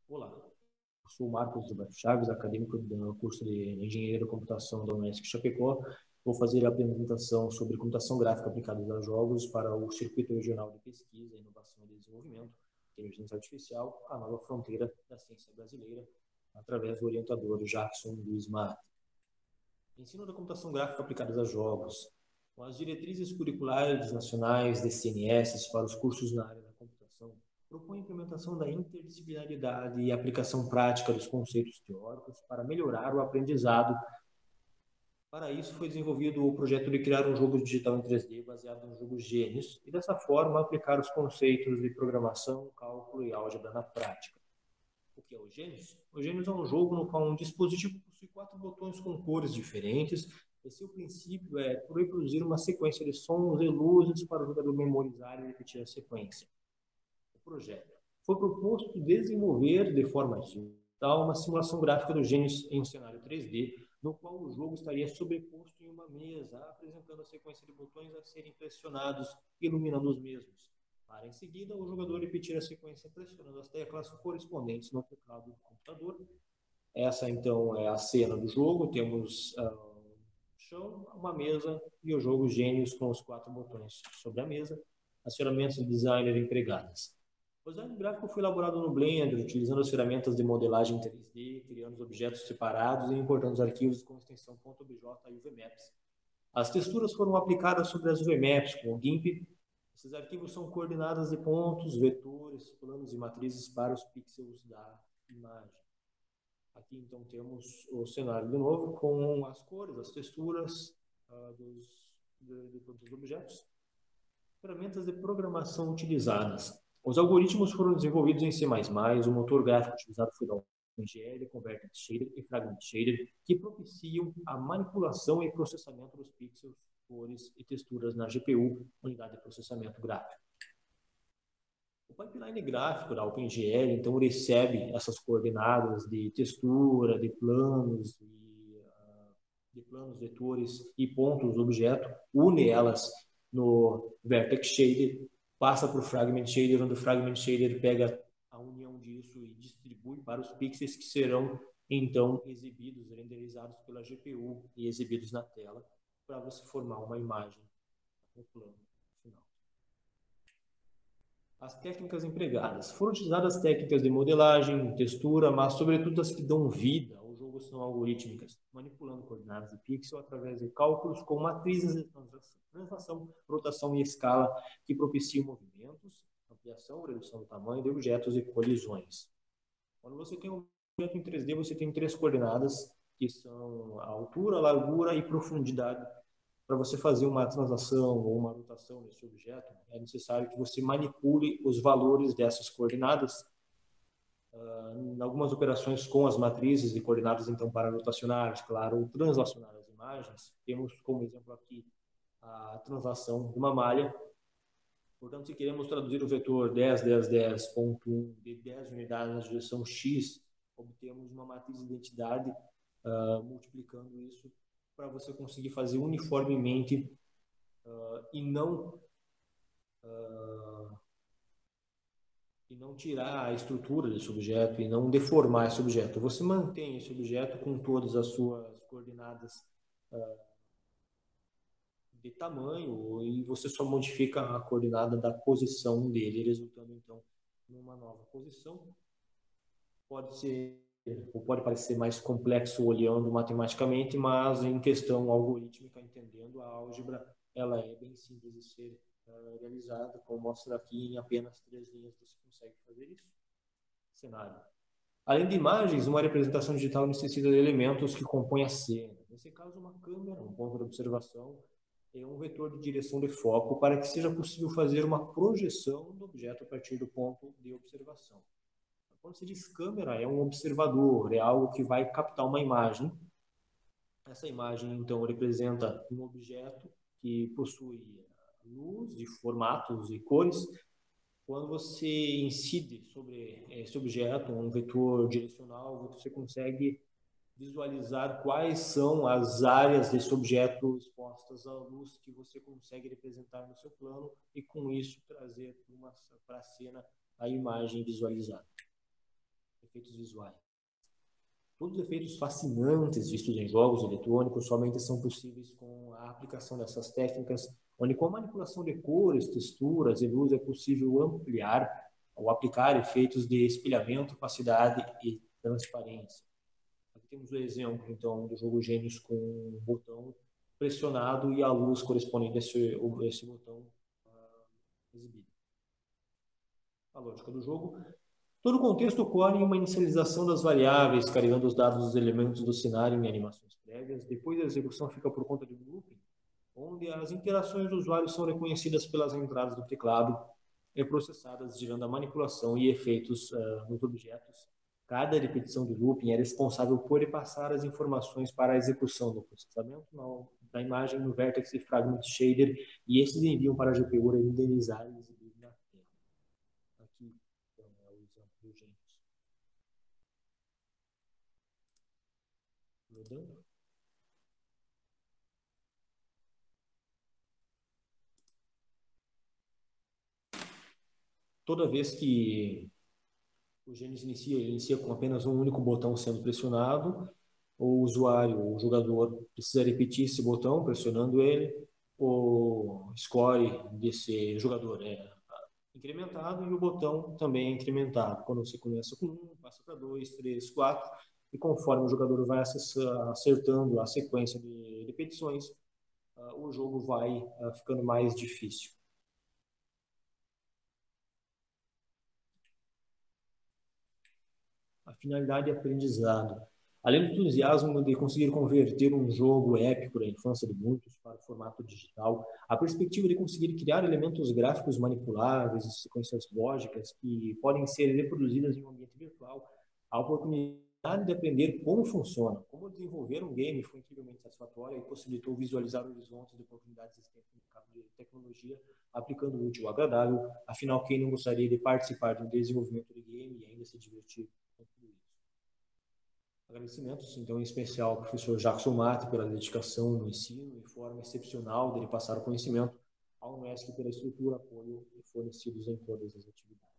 Olá, eu sou o Marcos Gilberto Chaves, acadêmico do curso de Engenharia da Computação da Unesco Chapecó. Vou fazer a apresentação sobre computação gráfica aplicada a jogos para o Circuito Regional de Pesquisa, Inovação e Desenvolvimento, Inteligência Artificial, a nova fronteira da ciência brasileira, através do orientador Jackson Luiz Mate. Ensino da computação gráfica aplicada a jogos. Com as diretrizes curriculares nacionais de CNS para os cursos na área da computação, propõe a implementação da interdisciplinaridade e aplicação prática dos conceitos teóricos para melhorar o aprendizado. Para isso, foi desenvolvido o projeto de criar um jogo digital em 3D baseado no jogo Gênios e, dessa forma, aplicar os conceitos de programação, cálculo e álgebra na prática. O que é o Gênios? O Gênios é um jogo no qual um dispositivo possui 4 botões com cores diferentes e seu princípio é reproduzir uma sequência de sons e luzes para o jogador memorizar e repetir a sequência. Projeto. Foi proposto desenvolver de forma digital uma simulação gráfica do Gênios em um cenário 3D, no qual o jogo estaria sobreposto em uma mesa, apresentando a sequência de botões a serem pressionados, iluminando os mesmos. Para, em seguida, o jogador repetir a sequência pressionando as teclas correspondentes no teclado do computador. Essa, então, é a cena do jogo. Temos chão, uma mesa e o jogo Gênios com os 4 botões sobre a mesa, as ferramentas de designer empregadas. O design gráfico foi elaborado no Blender, utilizando as ferramentas de modelagem 3D, criando os objetos separados e importando os arquivos com extensão .obj e UVMaps. As texturas foram aplicadas sobre as UVMaps com o GIMP. Esses arquivos são coordenadas de pontos, vetores, planos e matrizes para os pixels da imagem. Aqui, então, temos o cenário de novo com as cores, as texturas de todos os objetos. Ferramentas de programação utilizadas. Os algoritmos foram desenvolvidos em C++, o motor gráfico utilizado foi da OpenGL, Converted Shader e Fragment Shader, que propiciam a manipulação e processamento dos pixels, cores e texturas na GPU, unidade de processamento gráfico. O pipeline gráfico da OpenGL, então, recebe essas coordenadas de textura, de planos, vetores e pontos do objeto, une elas no Vertex Shader, passa para o Fragment Shader, onde o Fragment Shader pega a união disso e distribui para os pixels que serão, então, exibidos, renderizados pela GPU e exibidos na tela, para você formar uma imagem no plano final. As técnicas empregadas. Foram utilizadas técnicas de modelagem, textura, mas sobretudo as que dão vida ao jogo são algorítmicas, manipulando coordenadas de pixel através de cálculos com matrizes de translação, rotação e escala que propiciam movimentos, ampliação, redução do tamanho de objetos e colisões. Quando você tem um objeto em 3D, você tem 3 coordenadas, que são a altura, largura e profundidade. Para você fazer uma translação ou uma rotação desse objeto, é necessário que você manipule os valores dessas coordenadas. Em algumas operações com as matrizes de coordenadas, então, para rotacionar, claro, ou translacionar as imagens, temos como exemplo aqui a translação de uma malha. Portanto, se queremos traduzir o vetor 10, 10, 10.1 de 10 unidades na direção x, obtemos uma matriz de identidade multiplicando isso para você conseguir fazer uniformemente e não tirar a estrutura desse objeto e não deformar esse objeto. Você mantém esse objeto com todas as suas coordenadas de tamanho e você só modifica a coordenada da posição dele, resultando então numa nova posição. Pode parecer mais complexo olhando matematicamente, mas em questão algorítmica, entendendo a álgebra, ela é bem simples de ser realizada, como mostra aqui, em apenas 3 linhas você consegue fazer isso. Cenário. Além de imagens, uma representação digital necessita de elementos que compõem a cena. Nesse caso, uma câmera, um ponto de observação e um vetor de direção de foco para que seja possível fazer uma projeção do objeto a partir do ponto de observação. Quando se diz câmera, é um observador, é algo que vai captar uma imagem. Essa imagem, então, representa um objeto que possui luz de formatos e cores. Quando você incide sobre esse objeto, um vetor direcional, você consegue visualizar quais são as áreas desse objeto expostas à luz que você consegue representar no seu plano e, com isso, trazer para a cena a imagem visualizada. efeitos visuais. Todos os efeitos fascinantes vistos em jogos eletrônicos somente são possíveis com a aplicação dessas técnicas, onde com a manipulação de cores, texturas e luz é possível ampliar ou aplicar efeitos de espelhamento, opacidade e transparência. Aqui temos o exemplo, então, do jogo Gênios com um botão pressionado e a luz correspondente a esse botão exibido. A lógica do jogo. Todo o contexto ocorre em uma inicialização das variáveis, carregando os dados dos elementos do cenário em animações prévias. Depois a execução fica por conta de um looping, onde as interações do usuário são reconhecidas pelas entradas do teclado e processadas, gerando a manipulação e efeitos nos objetos. Cada repetição do looping é responsável por repassar as informações para a execução do processamento da imagem no Vertex e Fragment Shader, e esses enviam para a GPU renderizar e exibir na tela. Aqui então, é o exemplo do Gênios. Rodando. Toda vez que o Gênios inicia com apenas um único botão sendo pressionado, o usuário, o jogador, precisa repetir esse botão pressionando ele, o score desse jogador é incrementado e o botão também é incrementado. Quando você começa com 1, passa para 2, 3, 4, e conforme o jogador vai acertando a sequência de repetições, o jogo vai ficando mais difícil. A finalidade é aprendizado. Além do entusiasmo de conseguir converter um jogo épico da infância de muitos para o formato digital, a perspectiva de conseguir criar elementos gráficos manipuláveis e sequências lógicas que podem ser reproduzidas em um ambiente virtual, a oportunidade de aprender como funciona, como desenvolver um game foi incrivelmente satisfatória e possibilitou visualizar horizontes de oportunidades existentes no mercado de tecnologia, aplicando o útil ao agradável. Afinal, quem não gostaria de participar de um desenvolvimento de game e ainda se divertir com tudo isso? Agradecimentos, então, em especial ao professor Jackson Mate pela dedicação no ensino e forma excepcional dele passar o conhecimento, ao MESC pela estrutura, apoio e fornecidos em todas as atividades.